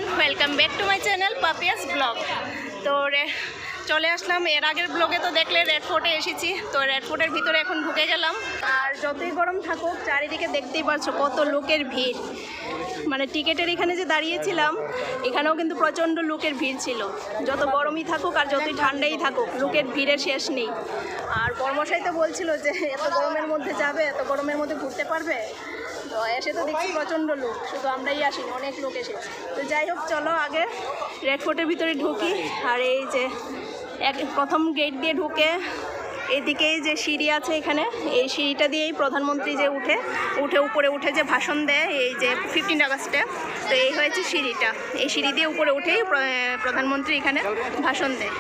Everyone, welcome back to my channel Papiya's blog. তো চলে আসলাম। এর আগের ব্লগে তো দেখলে রেড ফোর্টে এসেছি। তো রেড ফোর্টের ভিতরে এখন ঢুকে গেলাম। আর যতই গরম থাকুক চারিদিকে দেখতেই পাচ্ছ কত লোকের ভিড়। মানে টিকিটের এখানে যে দাঁড়িয়েছিলাম এখানেও কিন্তু প্রচণ্ড লোকের ভিড় ছিল। যত গরমই থাকুক আর যতই ঠান্ডাই থাকুক লোকের ভিড়ের শেষ নেই। আর কর্মশাই তো বলছিল যে এত গরমের মধ্যে যাবে, এত গরমের মধ্যে ঘুরতে পারবে। তো এসে তো দেখছি প্রচণ্ড লোক, শুধু আমরাই আসিনি, অনেক লোক এসেছে। তো যাই হোক, চলো আগে রেড ফোর্টের ভিতরে ঢুকি। আর এই যে প্রথম গেট দিয়ে ঢুকে এদিকেই যে সিঁড়ি আছে, এখানে এই সিঁড়িটা দিয়েই প্রধানমন্ত্রী যে উঠে উপরে উঠে যে ভাষণ দেয় এই যে 15 আগস্টে। তো এই হয়েছে সিঁড়িটা, এই সিঁড়ি দিয়ে উপরে উঠেই প্রধানমন্ত্রী এখানে ভাষণ দেয়।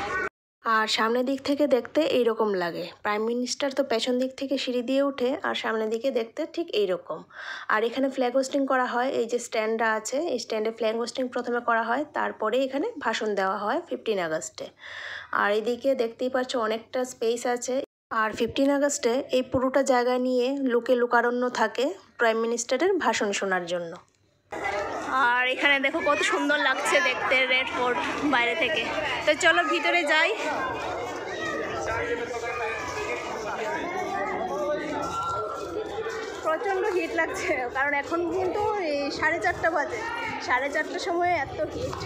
আর সামনের দিক থেকে দেখতে এইরকম লাগে। প্রাইম মিনিস্টার তো পেছন দিক থেকে সিঁড়ি দিয়ে উঠে, আর সামনের দিকে দেখতে ঠিক এইরকম। আর এখানে ফ্ল্যাগ হোস্টিং করা হয়, এই যে স্ট্যান্ডটা আছে এই স্ট্যান্ডে ফ্ল্যাগ হোস্টিং প্রথমে করা হয়, তারপরে এখানে ভাষণ দেওয়া হয় 15 আগস্টে। আর এদিকে দেখতেই পাচ্ছ অনেকটা স্পেস আছে। আর 15 আগস্টে এই পুরোটা জায়গা নিয়ে লোকে লোকারণ্য থাকে প্রাইম মিনিস্টারের ভাষণ শোনার জন্য। আর এখানে দেখো কত সুন্দর লাগছে দেখতে রেড ফোর্ট বাইরে থেকে। তো চলো ভিতরে যাই। প্রচণ্ড হিট লাগছে, কারণ এখন কিন্তু এই 4:30 বাজে। 4:30টার সময় এত হিট।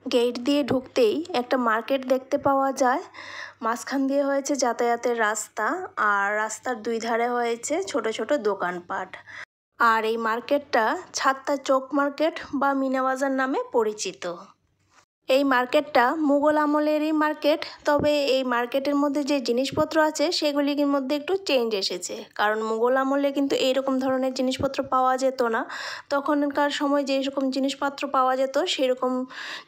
গেট দিয়ে ঢুকতেই একটা মার্কেট দেখতে পাওয়া যায়। মাঝখান দিয়ে হয়েছে যাতায়াতের রাস্তা, আর রাস্তার দুই ধারে হয়েছে ছোট ছোট দোকানপাট। আর এই মার্কেটটা ছাত্তা চক মার্কেট বা মিনা বাজার নামে পরিচিত। এই মার্কেটটা মুঘল আমলেরই মার্কেট, তবে এই মার্কেটের মধ্যে যে জিনিসপত্র আছে সেগুলির মধ্যে একটু চেঞ্জ এসেছে। কারণ মুঘল আমলে কিন্তু এইরকম ধরনের জিনিসপত্র পাওয়া যেত না। তখনকার সময় যেরকম জিনিসপত্র পাওয়া যেত সেরকম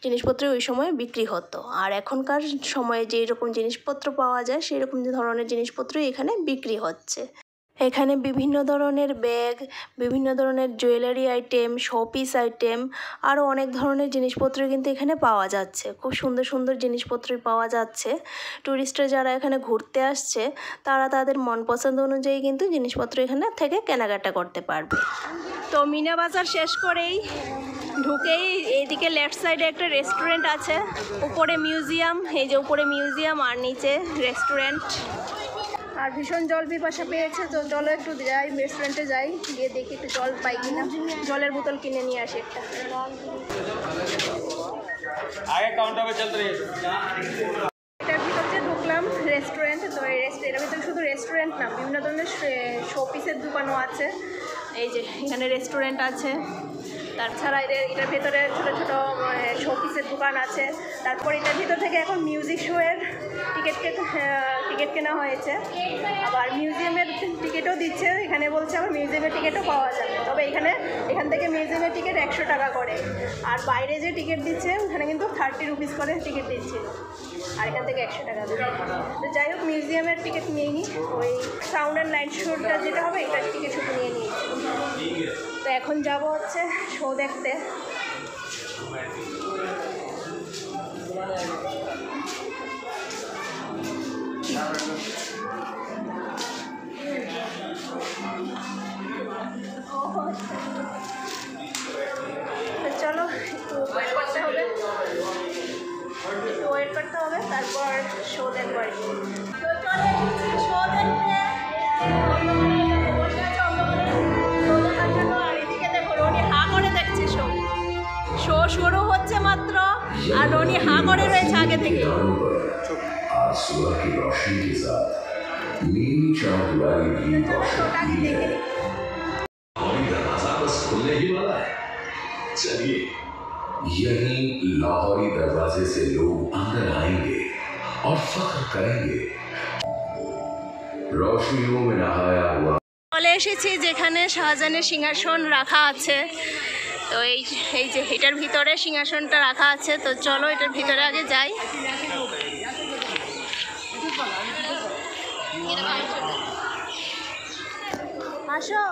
জিনিসপত্র ওই সময় বিক্রি হতো। আর এখনকার সময়ে যেরকম জিনিসপত্র পাওয়া যায় সেরকম ধরনের জিনিসপত্রই এখানে বিক্রি হচ্ছে। এখানে বিভিন্ন ধরনের ব্যাগ, বিভিন্ন ধরনের জুয়েলারি আইটেম, শোপিস আইটেম, আরও অনেক ধরনের জিনিসপত্র কিন্তু এখানে পাওয়া যাচ্ছে। খুব সুন্দর সুন্দর জিনিসপত্রই পাওয়া যাচ্ছে। ট্যুরিস্টরা যারা এখানে ঘুরতে আসছে তারা তাদের মন পছন্দ অনুযায়ী কিন্তু জিনিসপত্র এখানে থেকে কেনাকাটা করতে পারবে। তো মিনা বাজার শেষ করেই ঢুকেই এইদিকে লেফট সাইডে একটা রেস্টুরেন্ট আছে, উপরে মিউজিয়াম, এই যে উপরে মিউজিয়াম আর নিচে রেস্টুরেন্ট। আর ভীষণ জল পিপাসা পেয়েছে, তো চলো একটু যাই রেস্টুরেন্টে যাই, গিয়ে দেখি একটু জল পাই কিনা। জলের বোতল কিনে নিয়ে আসি একটা। এটার ভিতর যে ঢুকলাম রেস্টুরেন্ট, তো এই এটার ভিতরে শুধু রেস্টুরেন্ট না, বিভিন্ন ধরনের শোপিসের দোকানও আছে। এই যে এখানে রেস্টুরেন্ট আছে, তাছাড়া এটার ভেতরে ছোটো ছোটো শোপিসের দোকান আছে। তারপর এটার ভিতর থেকে এখন মিউজিক শোয়ের টিকিট কেনা হয়েছে। আবার মিউজিয়ামের টিকিটও দিচ্ছে এখানে, বলছে আবার মিউজিয়ামের টিকিটও পাওয়া যাবে। তবে এখান থেকে মিউজিয়ামের টিকিট 100 টাকা করে। আর বাইরে যে টিকিট দিচ্ছে ওখানে কিন্তু 30 রুপিস করে টিকিট দিচ্ছে, আর এখান থেকে 100 টাকা দেবে। তো যাই হোক, মিউজিয়ামের টিকিট নিয়ে নিই, ওই সাউন্ড অ্যান্ড লাইট শোটা যেটা হবে এটার টিকিট শুধু নিয়ে নিয়েছি। তো এখন যাব হচ্ছে শো দেখতে। চলো একটু ওয়েট করতে হবে, তারপর শো দেখবো আর কি। তো চলে এসেছি শো দেখতে। আর এদিকে দেখো রনি হা করে দেখছে শো শুরু হচ্ছে মাত্র, আর রনি হা করে রয়েছে আগে থেকে। चलिए, यही लाहौरी दरवाजे से लोग अंदर आएंगे और फख्र करेंगे। रोशनियों में नहाया हुआ। চলে এসেছি যেখানে শাহজাহানের সিংহাসন রাখা আছে। তো এই যে এটার ভিতরে সিংহাসনটা রাখা আছে। তো চলো এটার ভিতরে আগে যাই। আসো।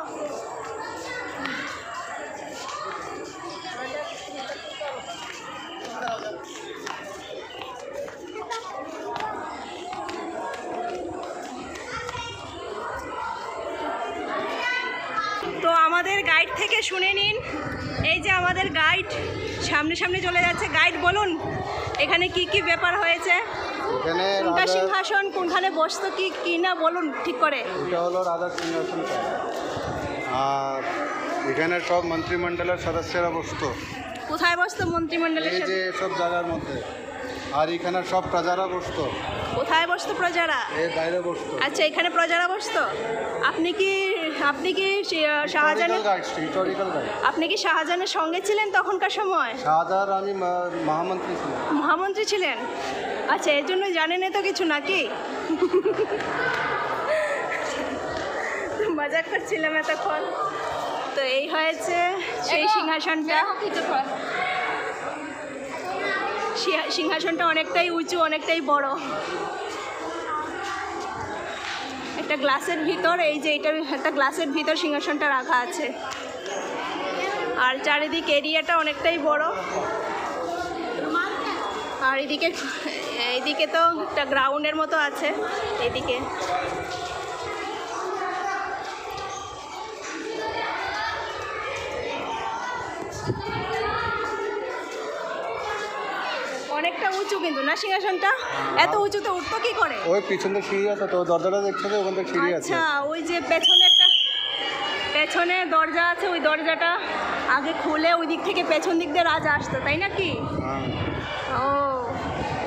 আমাদের গাইড থেকে শুনে নিন। এই যে আমাদের গাইড সামনে সামনে চলে যাচ্ছে। গাইড বলুন এখানে কি কি ব্যাপার হয়েছে, এখানে কোনটা সিংহাসন, কোনখানে বসতো কি না বলুন ঠিক করে। এটা হলো রাজার সিংহাসন, আর এখানে সব মন্ত্রিমণ্ডলের সদস্যরা বসতো, কোথায় বসতো মন্ত্রিমণ্ডলের এই যে সব জায়গার মধ্যে। আর এখানে সব প্রজারা বসতো, কোথায় বসতো প্রজারা? এর বাইরে বসতো। আচ্ছা এখানে প্রজারা বসতো। আপনি কি শাহজাহানের হিস্টোরিক্যাল গাইড। আপনি কি শাহজাহানের সঙ্গে ছিলেন তখনকার সময়? শাহজাহান আমি মহামন্ত্রী ছিলাম। মহামন্ত্রী ছিলেন? আচ্ছা এর জন্য জানেন তো কিছু নাকি? মজা করছিলাম এতক্ষণ। তো এই হয়েছে সেই সিংহাসনটা। সিংহাসনটা অনেকটাই উঁচু, অনেকটাই বড়। একটা গ্লাসের ভিতর, এই যে এটা একটা গ্লাসের ভিতর সিংহাসনটা রাখা আছে। আর চারিদিক এরিয়াটা অনেকটাই বড়। আর এইদিকে তো একটা গ্রাউন্ডের মতো আছে এইদিকে। অনেকটা উঁচু কিন্তু না সিংহাসনটা? এত উঁচুতে উঠতো কি করে? ওই পিছনে সিঁড়ি আছে তো, দরজাটা দেখছো তো, ওখান থেকে সিঁড়ি আছে। আচ্ছা ওই যে পেছনে দরজা আছে, ওই দরজাটা আগে খুলে ওই দিক থেকে পেছন দিক দিয়ে রাজা আসতো, তাই নাকি? হ্যাঁ। ও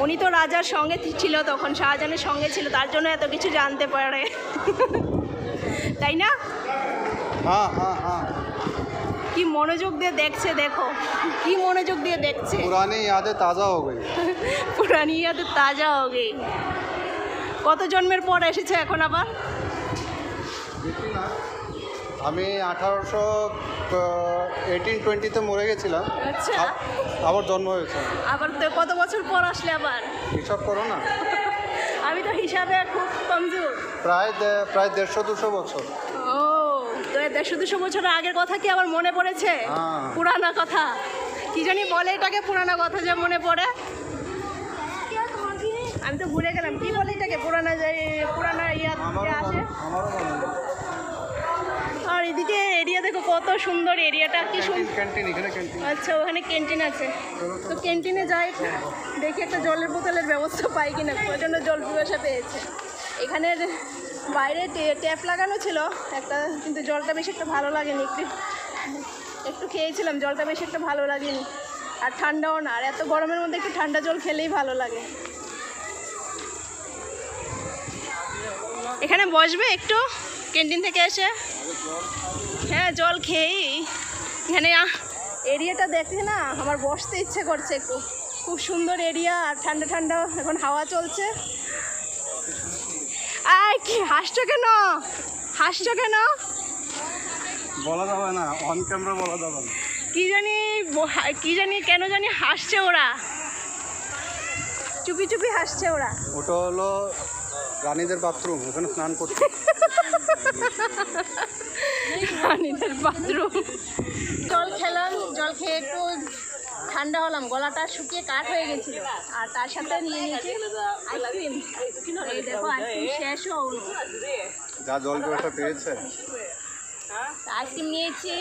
উনি তো রাজার সঙ্গে ছিল তখন, শাহজাহানের সঙ্গে ছিল, তার জন্য এত কিছু জানতে পারে। তাই না? হ্যাঁ হ্যাঁ হ্যাঁ। কি মনোযোগ দিয়ে দেখছে, দেখো কি মনোযোগ দিয়ে দেখছে। পুরানি यादें ताज़ा हो गई। পুরানি यादें ताज़ा हो गई। কত জন্মের পর এসেছে এখন আবার? আমি 1820-তে মরে গেছিলাম। আচ্ছা আবার জন্ম হয়েছে। আবার তো কত বছর পর আসলে আবার? হিসাব করো না। আমি তো হিসাবে খুব কমজোর। প্রায় 150-200 বছর। ও তো 150-200 বছর আগের কথা কি আবার মনে পড়েছে? হ্যাঁ। পুরানা কথা কি জানি বলে এটাকে, পুরানা কথা যে মনে পড়ে। আমি তো ভুলে গেলাম কি বলে এটাকে, পুরানা ইয়া আসে। আমারও মনে নেই। আর এদিকে এরিয়া দেখো কত সুন্দর এরিয়াটা, কি সুন্দর। ক্যান্টিন, এখানে ক্যান্টিন। আচ্ছা ওখানে ক্যান্টিন আছে, তো ক্যান্টিনে যাই দেখি একটা জলের বোতলের ব্যবস্থা পাই কিনা, প্রচণ্ড জল পিপাসা পেয়েছে। এখানে বাইরে ট্যাপ লাগানো ছিল একটা, কিন্তু জলটা বেশি একটা ভালো লাগেনি। একটু খেয়েছিলাম, জলটা বেশি একটা ভালো লাগেনি, আর ঠান্ডাও না। আর এত গরমের মধ্যে একটু ঠান্ডা জল খেলেই ভালো লাগে। এখানে বসবে একটু ক্যান্টিন থেকে এসে? হ্যাঁ জল খেয়েই। এখানে এরিয়াটা দেখে না আমার বসতে ইচ্ছে করছে একটু। খুব সুন্দর এরিয়া, আর ঠান্ডা ঠান্ডা এখন হাওয়া চলছে। আয় কি হাসছো কেন? হাসছো কেন? বলা যাবে না, অন ক্যামেরা বলা যাবে না। কি জানি কেন জানি হাসছে ওরা, চুপি চুপি হাসছে ওরা। ওটা হলো রানীদের বাথরুম, ওখানে স্নান করতে। রানীদের বাথরুম। জল খেলাম, জল খেয়ে একটু ঠান্ডা হলাম, গলাটা শুকিয়ে কাঠ হয়ে গেছিল। আর তার সাথে নিয়ে নিয়েছি আইসক্রিম। এই দেখো আইসক্রিম শেষও হলো। যা জল ব্যবস্থা পেয়েছে। আইসক্রিম নিয়েছি,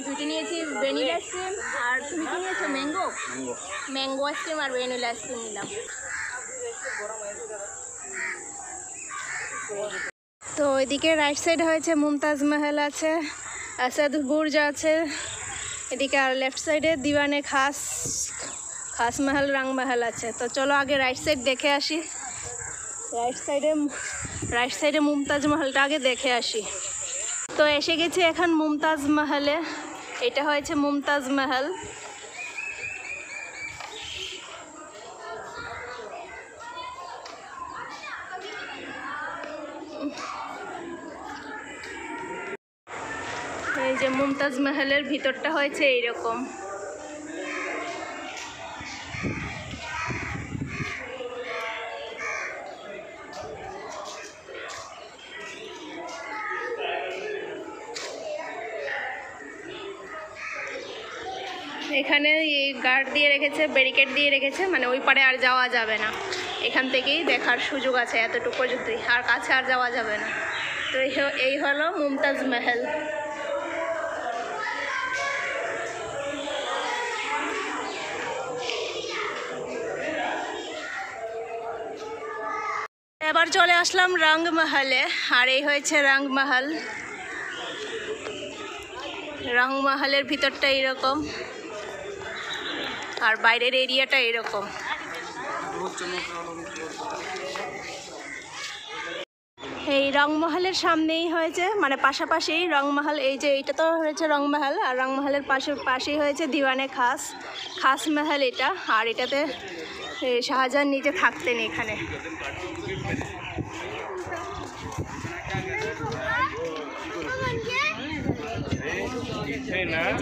দুটো নিয়েছি ভ্যানিলা আইসক্রিম। আর তুমি কি নিয়েছো? ম্যাঙ্গো আইসক্রিম আর ভ্যানিলা আইসক্রিম নিলাম। তো এদিকে রাইট সাইড হয়েছে মুমতাজ মহল আছে, আসাদ বুর্জ আছে এদিকে, আর লেফট সাইডে দিওয়ানে খাস মহল, রং মহল আছে। তো চলো আগে রাইট সাইড দেখে আসি। রাইট সাইডে মুমতাজ মহলটা আগে দেখে আসি। তো এসে গেছি এখন মুমতাজ মহলে। এটা হয়েছে মুমতাজ মহল। এই যে মুমতাজ মহলের ভিতরটা হয়েছে এইরকম। এখানে এই গার্ড দিয়ে রেখেছে, ব্যারিকেড দিয়ে রেখেছে, মানে ওই পারে আর যাওয়া যাবে না। এখান থেকেই দেখার সুযোগ আছে এতটুকু পর্যন্তই, আর কাছে আর যাওয়া যাবে না। তো এই হলো মুমতাজ মহল। এবার চলে আসলাম রংমহলে, আর এই হয়েছে রংমহল। রংমহলের ভিতরটা এইরকম, আর বাইরের এরিয়াটা এরকম। এই রংমহলের সামনেই হয়েছে, মানে পাশাপাশি রংমহল, এই যে এইটা তো হয়েছে রংমহল, আর রংমহলের পাশেই হয়েছে দিওয়ানে খাস মহল এটা। আর এটাতে শাহজাহান নিজে থাকতেন এখানে।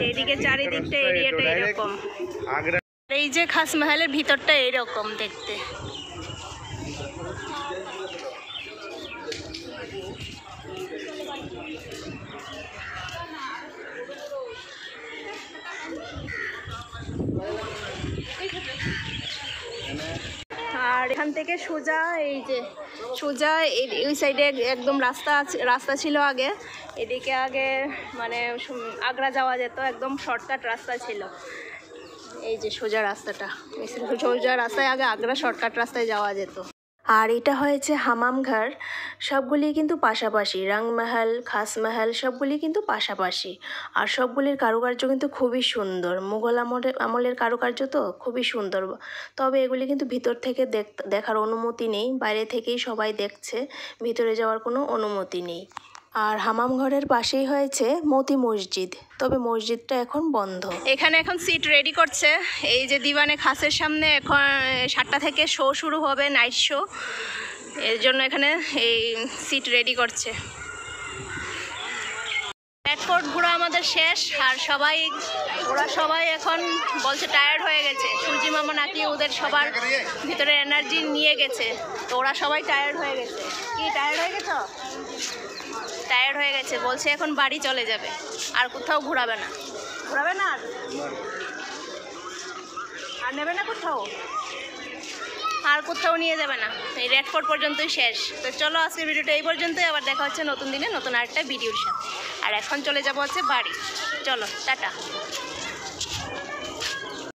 এইদিকে চারিদিকটা এরিয়াটা এরকম। এই যে খাস মহলের ভিতরটা এরকম দেখতে। আর এখান থেকে সোজা, এই যে সোজা ওই সাইডে একদম রাস্তা ছিল আগে, এদিকে আগে মানে আগ্রা যাওয়া যেত, একদম শর্টকাট রাস্তা ছিল। এই যে সোজা রাস্তাটা, সোজা রাস্তায় আগে আগ্রা শর্টকাট রাস্তায় যাওয়া যেত। আর এটা হয়েছে হামাম ঘর। সবগুলি কিন্তু পাশাপাশি, রংমহল, খাস মহল সবগুলি কিন্তু পাশাপাশি। আর সবগুলির কারুকার্য কিন্তু খুবই সুন্দর, মুঘল আমলের কারুকার্য তো খুবই সুন্দর। তবে এগুলি কিন্তু ভিতর থেকে দেখার অনুমতি নেই, বাইরে থেকেই সবাই দেখছে, ভিতরে যাওয়ার কোনো অনুমতি নেই। আর হামাম ঘরের পাশেই হয়েছে মতি মসজিদ, তবে মসজিদটা এখন বন্ধ। এখানে এখন সিট রেডি করছে, এই যে দিওয়ানে খাসের সামনে এখন 7টা থেকে শো শুরু হবে, নাইট শো, এর জন্য এখানে এই সিট রেডি করছে। রেড ফোর্ট ঘোরা আমাদের শেষ, আর ওরা সবাই এখন বলছে টায়ার্ড হয়ে গেছে। সূর্যি মামা নাকি ওদের সবার ভিতরে এনার্জি নিয়ে গেছে, তো ওরা সবাই টায়ার্ড হয়ে গেছে। কি টায়ার্ড হয়ে গেছ? টায়ার্ড হয়ে গেছে, বলছে এখন বাড়ি চলে যাবে, আর কোথাও ঘোরাবে না। আর নেবে না কোথাও, আর কোথাও নিয়ে যাবে না, এই রেড ফোর্ট পর্যন্তই শেষ। তো চলো আজকের ভিডিওটা এই পর্যন্তই, আবার দেখা হচ্ছে নতুন দিনে নতুন আরেকটা ভিডিওর সাথে। আর এখন চলে যাবো হচ্ছে বাড়ি। চলো টাটা।